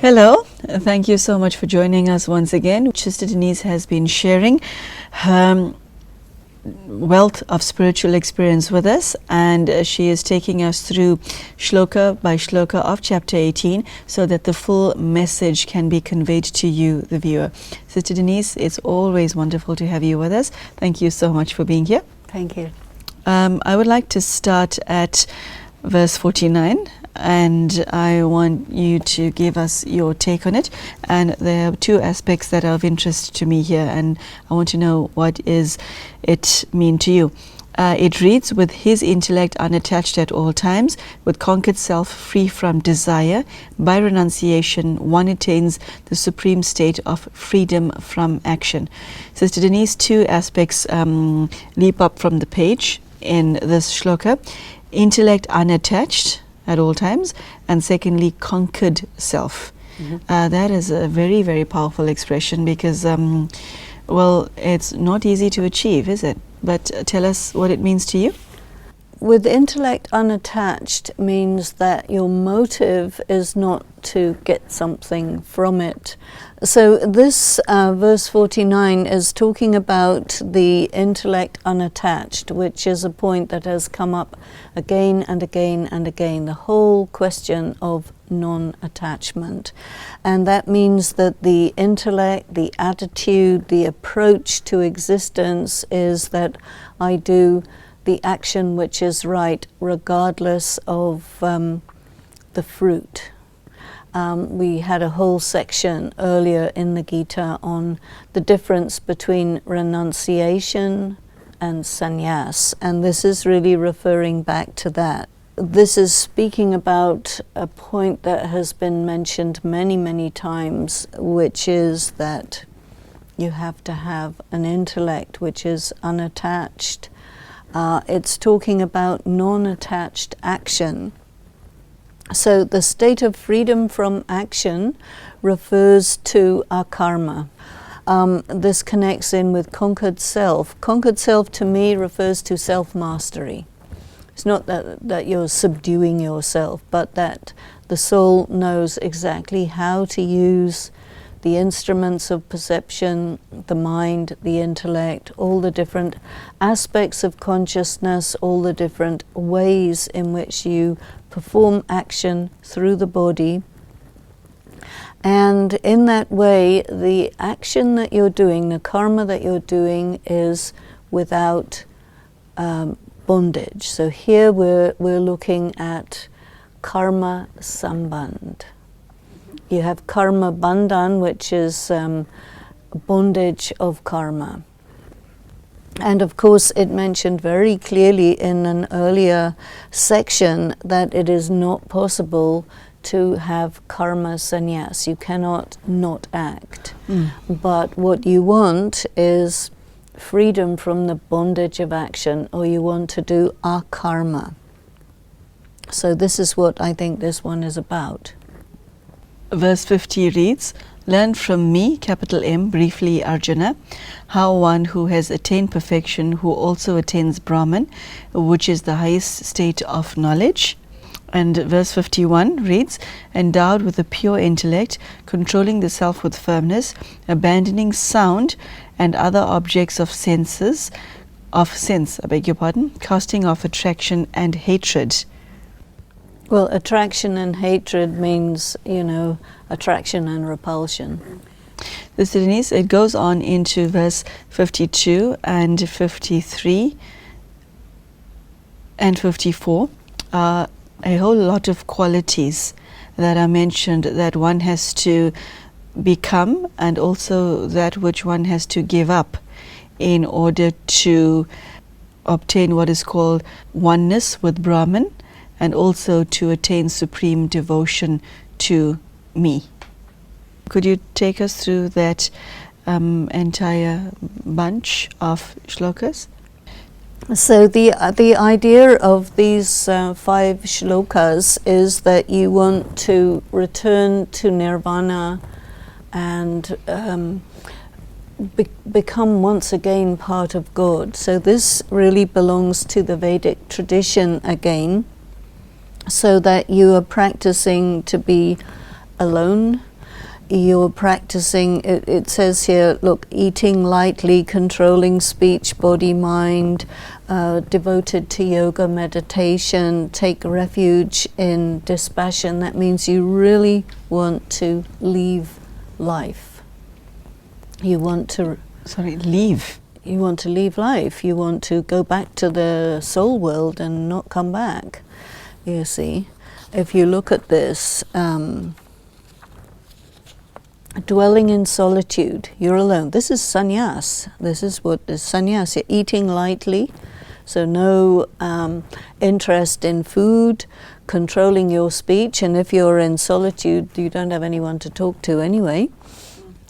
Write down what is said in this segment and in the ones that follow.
Hello, thank you so much for joining us once again. Sister Denise has been sharing her wealth of spiritual experience with us, and she is taking us through shloka by shloka of chapter 18 so that the full message can be conveyed to you, the viewer. Sister Denise, it's always wonderful to have you with us. Thank you so much for being here. Thank you. I would like to start at verse 49, and I want you to give us your take on it. And there are two aspects that are of interest to me here, and I want to know what is it mean to you. It reads, with his intellect unattached at all times, with conquered self free from desire, by renunciation one attains the supreme state of freedom from action. Sister Denise, two aspects leap up from the page in this shloka. Intellect unattached at all times, and secondly, conquered self. That is a very, very powerful expression because, well, it's not easy to achieve, is it? But tell us what it means to you. With intellect unattached means that your motive is not to get something from it. So this verse 49 is talking about the intellect unattached, which is a point that has come up again and again and again, the whole question of non-attachment. And that means that the intellect, the attitude, the approach to existence is that I do the action which is right regardless of the fruit. We had a whole section earlier in the Gita on the difference between renunciation and sannyas, and this is really referring back to that. This is speaking about a point that has been mentioned many, many times, which is that you have to have an intellect which is unattached. It's talking about non-attached action. So the state of freedom from action refers to our karma. This connects in with conquered self. Conquered self to me refers to self-mastery. It's not that you're subduing yourself, but that the soul knows exactly how to use the instruments of perception, the mind, the intellect, all the different aspects of consciousness, all the different ways in which you perform action through the body. And in that way, the action that you're doing, the karma that you're doing, is without bondage. So here we're looking at karma sambandh. You have karma bandhan, which is bondage of karma. And of course it mentioned very clearly in an earlier section that it is not possible to have karma sannyas. You cannot not act. But what you want is freedom from the bondage of action, or you want to do akarma. So this is what I think this one is about. Verse 50 reads, learn from me, capital M, briefly Arjuna, how one who has attained perfection, who also attains Brahman, which is the highest state of knowledge. And verse 51 reads, endowed with a pure intellect, controlling the self with firmness, abandoning sound and other objects of sense, casting off attraction and hatred. Well, attraction and hatred means, attraction and repulsion. Sister Denise, it goes on into verse 52 and 53 and 54. A whole lot of qualities that are mentioned that one has to become, and also that which one has to give up in order to obtain what is called oneness with Brahman, and also to attain supreme devotion to me. Could you take us through that entire bunch of shlokas? So the idea of these 5 shlokas is that you want to return to nirvana and become once again part of God. So this really belongs to the Vedic tradition again, so that you are practicing to be alone, you're practicing, it says here, look, eating lightly, controlling speech, body, mind, devoted to yoga, meditation, take refuge in dispassion. That means you really want to leave life. You want to... leave. You want to leave life. You want to go back to the soul world and not come back, you see. If you look at this, dwelling in solitude, you're alone. This is sannyas. This is what is sannyas. You're eating lightly, so no interest in food, controlling your speech, and if you're in solitude, you don't have anyone to talk to anyway.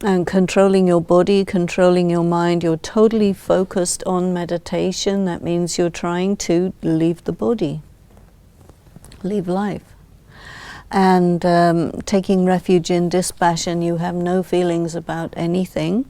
And controlling your body, controlling your mind, you're totally focused on meditation. That means you're trying to leave the body, leave life. And taking refuge in dispassion, you have no feelings about anything.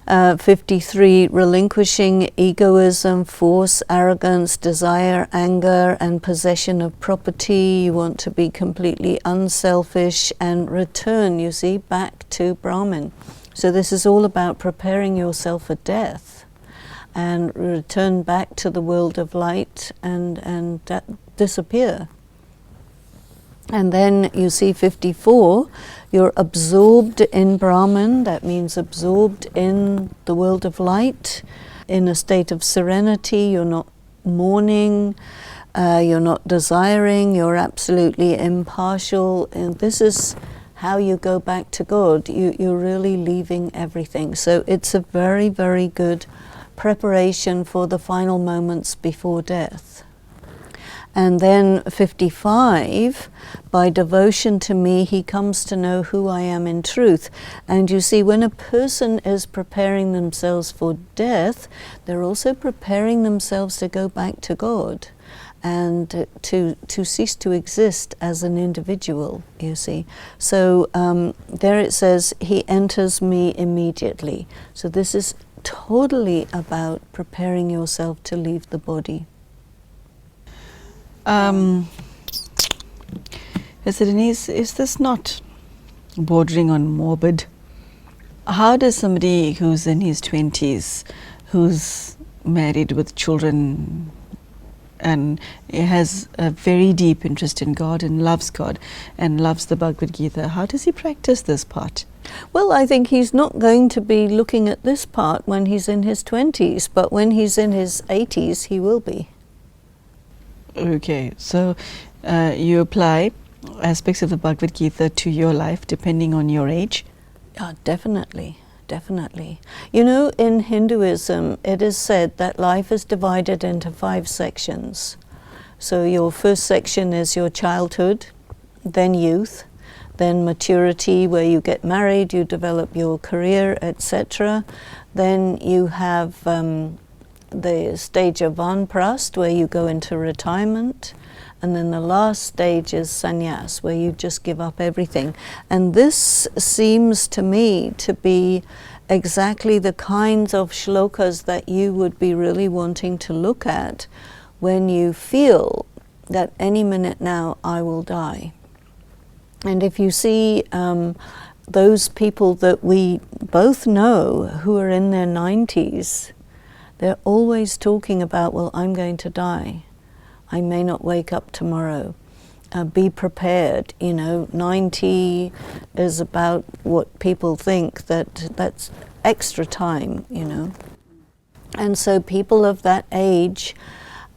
53, relinquishing egoism, force, arrogance, desire, anger, and possession of property. You want to be completely unselfish and return, you see, back to Brahman. So this is all about preparing yourself for death and return back to the world of light and disappear. And then you see 54, you're absorbed in Brahman. That means absorbed in the world of light, in a state of serenity. You're not mourning, you're not desiring, you're absolutely impartial. And this is how you go back to God. You're really leaving everything. So it's a very, very good preparation for the final moments before death. And then 55, by devotion to me, he comes to know who I am in truth. And you see, when a person is preparing themselves for death, they're also preparing themselves to go back to God and to cease to exist as an individual, you see. So there it says, he enters me immediately. So this is totally about preparing yourself to leave the body. Denise, is this not bordering on morbid? How does somebody who's in his 20s, who's married with children and has a very deep interest in God and loves the Bhagavad Gita, how does he practice this part? Well, I think he's not going to be looking at this part when he's in his 20s, but when he's in his 80s, he will be. Okay, so you apply aspects of the Bhagavad Gita to your life depending on your age? Definitely, definitely. You know, in Hinduism, it is said that life is divided into 5 sections. So your first section is your childhood, then youth, then maturity, where you get married, you develop your career, etc. Then you have the stage of vanprastha, where you go into retirement, and then the last stage is sannyas, where you just give up everything. And this seems to me to be exactly the kinds of shlokas that you would be really wanting to look at when you feel that any minute now I will die. And if you see those people that we both know who are in their 90s, they're always talking about, well, I'm going to die. I may not wake up tomorrow. Be prepared. You know, 90 is about what people think that's extra time, you know. And so people of that age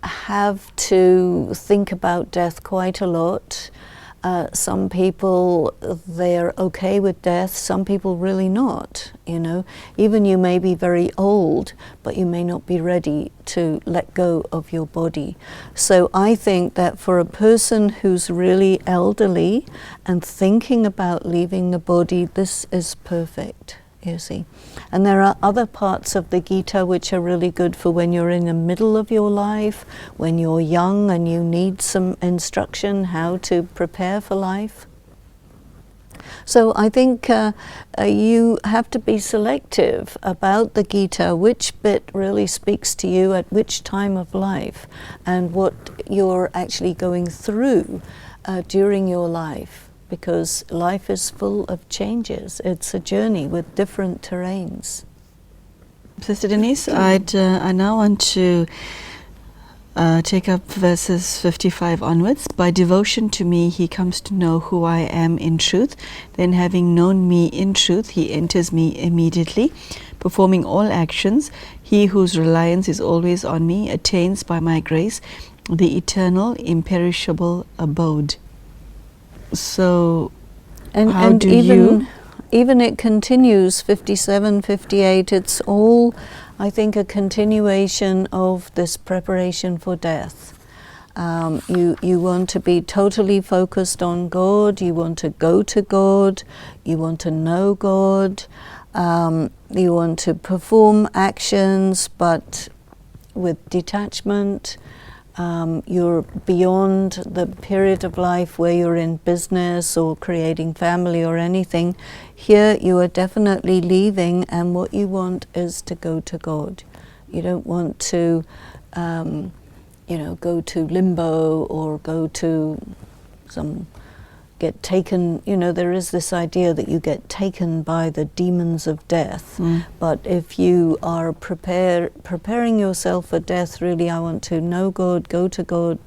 have to think about death quite a lot. Some people, they're okay with death, some people really not, you know. Even you may be very old, but you may not be ready to let go of your body. So I think that for a person who's really elderly and thinking about leaving the body, this is perfect, you see. And there are other parts of the Gita which are really good for when you're in the middle of your life, when you're young and you need some instruction how to prepare for life. So I think you have to be selective about the Gita, which bit really speaks to you at which time of life and what you're actually going through during your life. because life is full of changes. It's a journey with different terrains. Sister Denise, I now want to take up verses 55 onwards. By devotion to me, he comes to know who I am in truth. Then having known me in truth, he enters me immediately, performing all actions. He whose reliance is always on me attains by my grace the eternal, imperishable abode. So, how do you... Even it continues, 57, 58, it's all, I think, a continuation of this preparation for death. You want to be totally focused on God, you want to go to God, you want to know God, you want to perform actions, but with detachment. You're beyond the period of life where you're in business or creating family or anything. Here you are definitely leaving, and what you want is to go to God. You don't want to, go to limbo or go to get taken. There is this idea that you get taken by the demons of death. But if you are preparing yourself for death, really, I want to know God, go to God,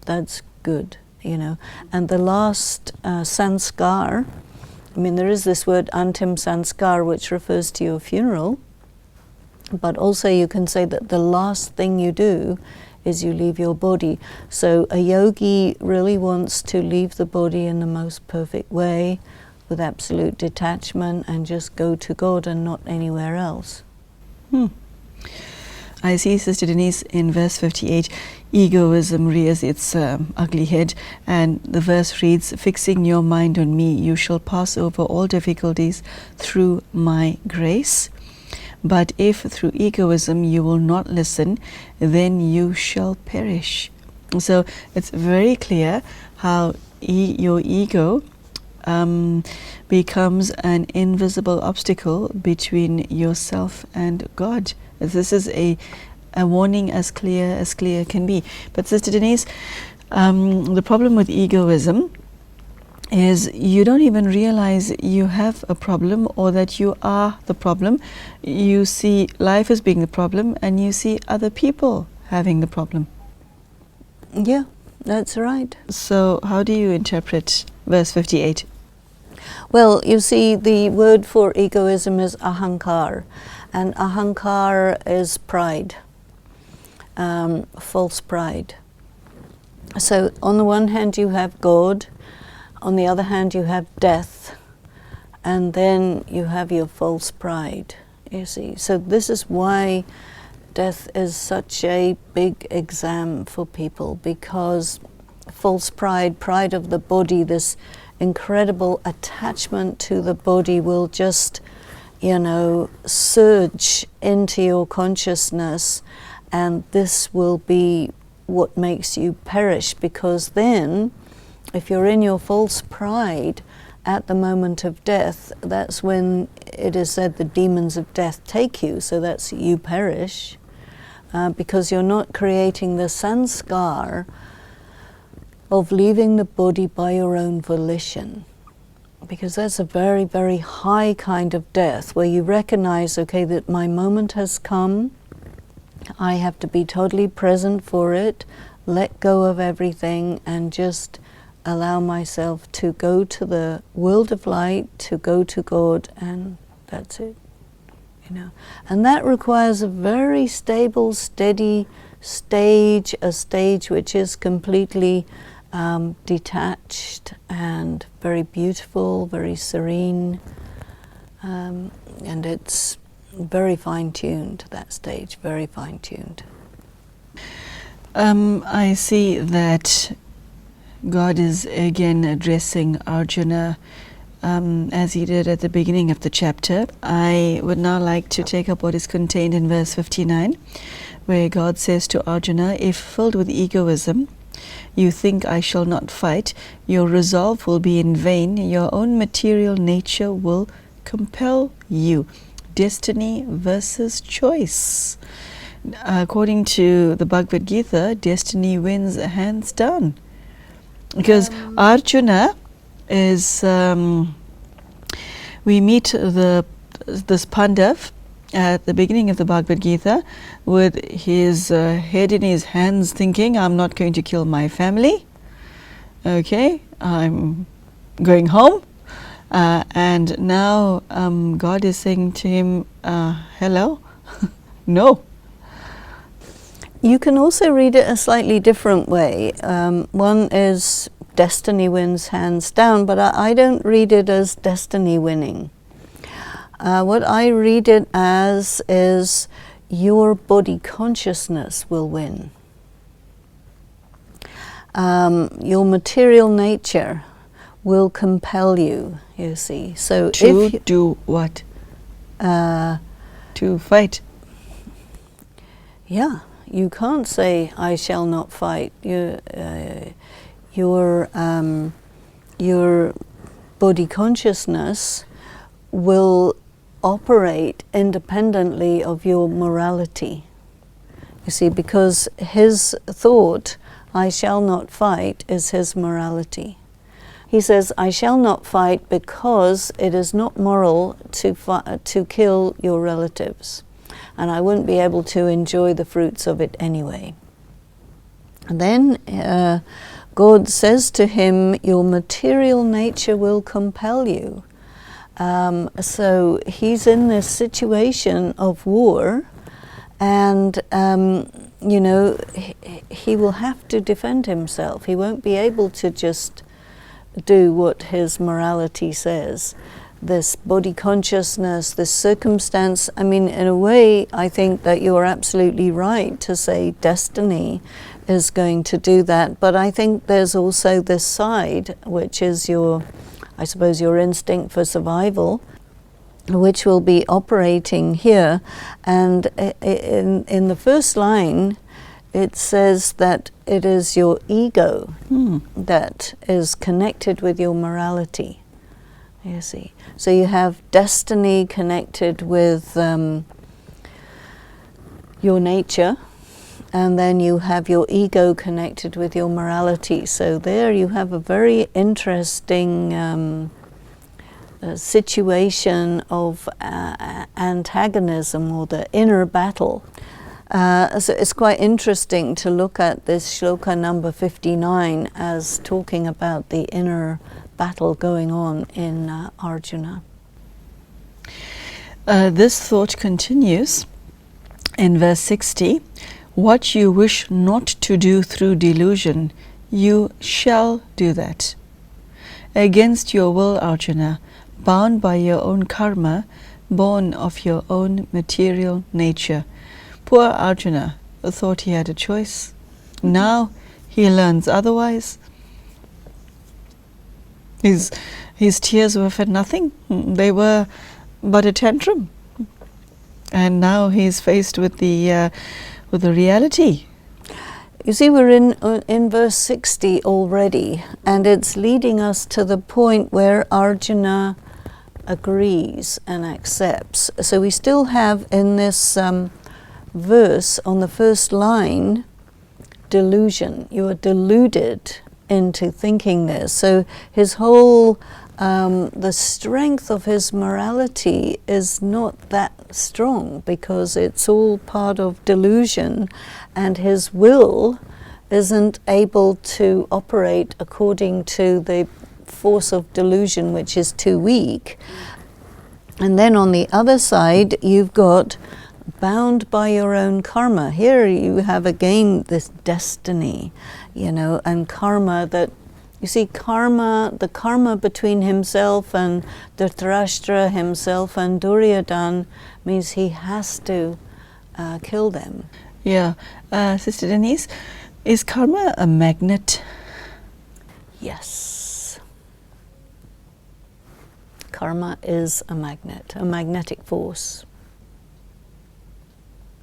that's good, And the last sanskar, there is this word antim sanskar, which refers to your funeral, but also you can say that the last thing you do is you leave your body. So a yogi really wants to leave the body in the most perfect way, with absolute detachment, and just go to God and not anywhere else. I see, Sister Denise, in verse 58, egoism rears its ugly head, and the verse reads, fixing your mind on me, you shall pass over all difficulties through my grace. But if through egoism you will not listen, then you shall perish. So it's very clear how your ego becomes an invisible obstacle between yourself and God. This is a warning as clear can be. But Sister Denise, the problem with egoism is you don't even realize you have a problem or that you are the problem. You see life as being the problem, and you see other people having the problem. Yeah, that's right. So how do you interpret verse 58? Well, you see, the word for egoism is ahankar, and ahankar is pride, false pride. So on the one hand you have God, on the other hand you have death, and then you have your false pride, you see. So this is why death is such a big exam for people, because false pride of the body, this incredible attachment to the body will just, surge into your consciousness, and this will be what makes you perish, because then if you're in your false pride at the moment of death, that's when it is said the demons of death take you, so that's you perish, because you're not creating the sanskar of leaving the body by your own volition. Because that's a very, very high kind of death, where you recognize, okay, that my moment has come, I have to be totally present for it, let go of everything, and just allow myself to go to the world of light, to go to God, and that's it. And that requires a very stable, steady stage, a stage which is completely detached and very beautiful, very serene, and it's very fine-tuned, that stage, very fine-tuned. I see that God is again addressing Arjuna as he did at the beginning of the chapter. I would now like to take up what is contained in verse 59, where God says to Arjuna, if filled with egoism, you think I shall not fight, your resolve will be in vain, your own material nature will compel you. Destiny versus choice. According to the Bhagavad Gita, destiny wins hands down. Because Arjuna is we meet this Pandav at the beginning of the Bhagavad Gita with his head in his hands thinking, I'm not going to kill my family. Okay, I'm going home. And now God is saying to him, hello? No. You can also read it a slightly different way. One is destiny wins hands down, but I don't read it as destiny winning. What I read it as is your body consciousness will win. Your material nature will compel you, you see. So to if you, do what? To fight. Yeah, you can't say, I shall not fight. Your body consciousness will operate independently of your morality. You see, because his thought, I shall not fight, is his morality. He says, I shall not fight because it is not moral to kill your relatives. And I wouldn't be able to enjoy the fruits of it anyway. And then God says to him, your material nature will compel you. So he's in this situation of war, and you know, he will have to defend himself. He won't be able to just do what his morality says. This body consciousness, this circumstance, I mean, in a way, I think that you're absolutely right to say destiny is going to do that. But I think there's also this side, which is your, I suppose, your instinct for survival, which will be operating here. And in the first line, it says that it is your ego that is connected with your morality. You see, so you have destiny connected with your nature, and then you have your ego connected with your morality. So there you have a very interesting situation of antagonism, or the inner battle. So it's quite interesting to look at this shloka number 59 as talking about the inner battle going on in Arjuna. This thought continues in verse 60. What you wish not to do through delusion, you shall do that. Against your will, Arjuna, bound by your own karma, born of your own material nature. Poor Arjuna thought he had a choice. Now he learns otherwise. His tears were for nothing. They were but a tantrum. And now he's faced with the reality. You see, we're in verse 60 already, and it's leading us to the point where Arjuna agrees and accepts. So we still have in this verse on the first line, delusion. You are deluded into thinking this. So his whole, the strength of his morality is not that strong, because it's all part of delusion, and his will isn't able to operate according to the force of delusion, which is too weak. And then on the other side, you've got bound by your own karma. Here you have again this destiny, you know, and karma that, you see, karma, the karma between himself and Dhritarashtra, himself and Duryodhana, means he has to kill them. Yeah. Sister Denise, is karma a magnet? Yes. Karma is a magnet, a magnetic force.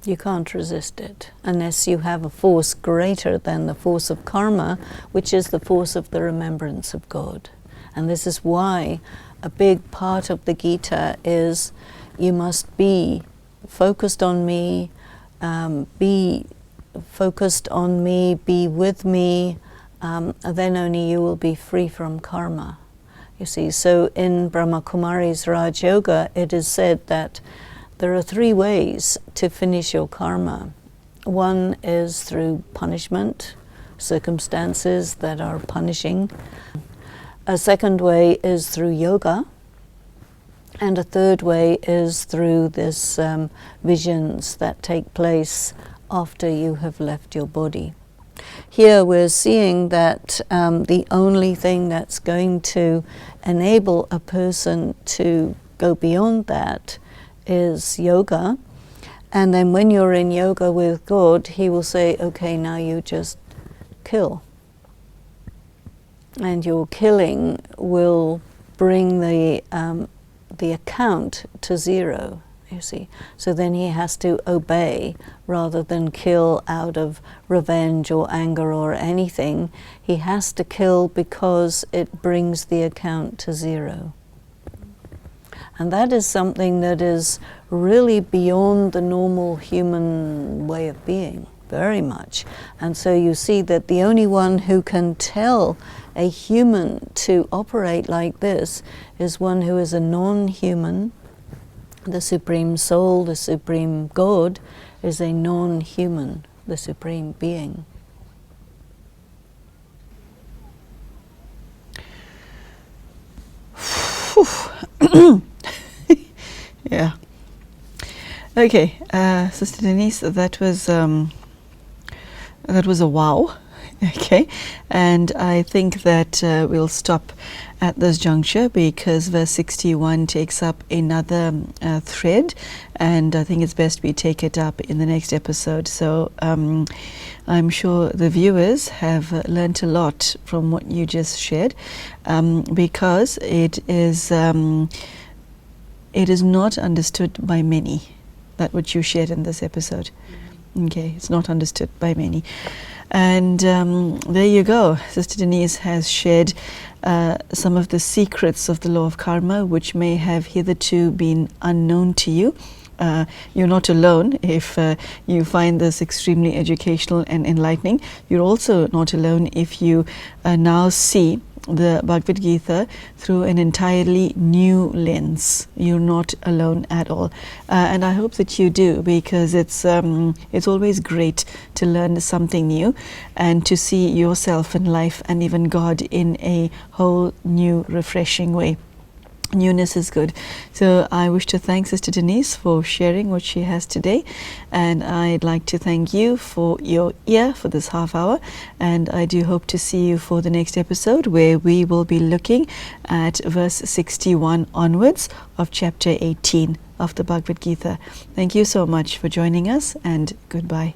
You can't resist it unless you have a force greater than the force of karma, which is the force of the remembrance of God. And this is why a big part of the Gita is you must be focused on me, be focused on me, be with me, then only you will be free from karma. You see, so in Brahma Kumaris Rajyoga, it is said that there are 3 ways to finish your karma. One is through punishment, circumstances that are punishing. A second way is through yoga. And a third way is through this visions that take place after you have left your body. Here we're seeing that the only thing that's going to enable a person to go beyond that is yoga. And then when you're in yoga with God, He will say, okay, now you just kill. And your killing will bring the account to 0, you see. So then he has to obey rather than kill out of revenge or anger or anything. He has to kill because it brings the account to 0. And that is something that is really beyond the normal human way of being, very much. And so you see that the only one who can tell a human to operate like this is one who is a non-human. The Supreme Soul, the Supreme God, is a non-human, the Supreme Being. Yeah. Okay, Sister Denise, that was a wow. Okay, and I think that we'll stop at this juncture because verse 61 takes up another thread, and I think it's best we take it up in the next episode. So I'm sure the viewers have learnt a lot from what you just shared, because it is not understood by many, that what you shared in this episode. Okay, it's not understood by many. And there you go. Sister Denise has shared some of the secrets of the law of karma, which may have hitherto been unknown to you. You're not alone if you find this extremely educational and enlightening. You're also not alone if you now see the Bhagavad Gita through an entirely new lens. You're not alone at all, and I hope that you do, because it's always great to learn something new and to see yourself and life and even God in a whole new, refreshing way. Newness is good. So I wish to thank Sister Denise for sharing what she has today, and I'd like to thank you for your ear for this half hour, and I do hope to see you for the next episode, where we will be looking at verse 61 onwards of chapter 18 of the Bhagavad Gita. Thank you so much for joining us, and goodbye.